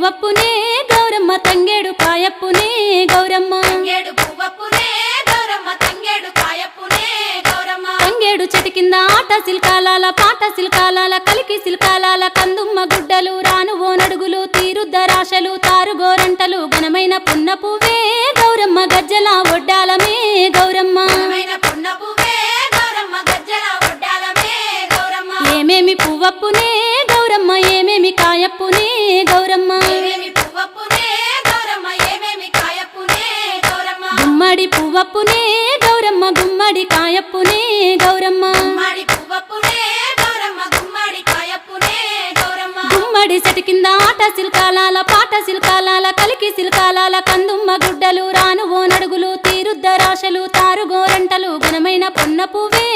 పువ్వప్పునే గౌరమ్మ తంగేడు కాయప్పునే గౌరమ్మ తంగేడు చెట్టు కింద ఆట సిల్కాలాల పాట సిల్కాలాల కలికి సిల్కాలాల కందుమ్మ గుడ్డలు రాను ఓనడుగులు తీరుద్దరాశలు తారుగోరంటలు ఘనమైన పున్న పువ్వే గౌరమ్మ గజ్జల ఒడ్డాలమే గౌరమ్మ ఏమేమి పువ్వప్పునే గౌరమ్మ ఏమేమి కాయప్పునే గౌరమ్మ గుమ్మడి పువ్వప్పునే గౌరమ్మ గుమ్మడి కాయప్పునే గౌరమ్మ గుమ్మడి చెట్టు కింద ఆట సిల్కాలాల పాట సిల్కాలాల కలికి సిల్కాలాల కందుమ్మ గుడ్డలు రాను ఓనడుగులు తీరుద్దరాశలు తారుగోరంటలు ఘనమైన పున్న పువ్వే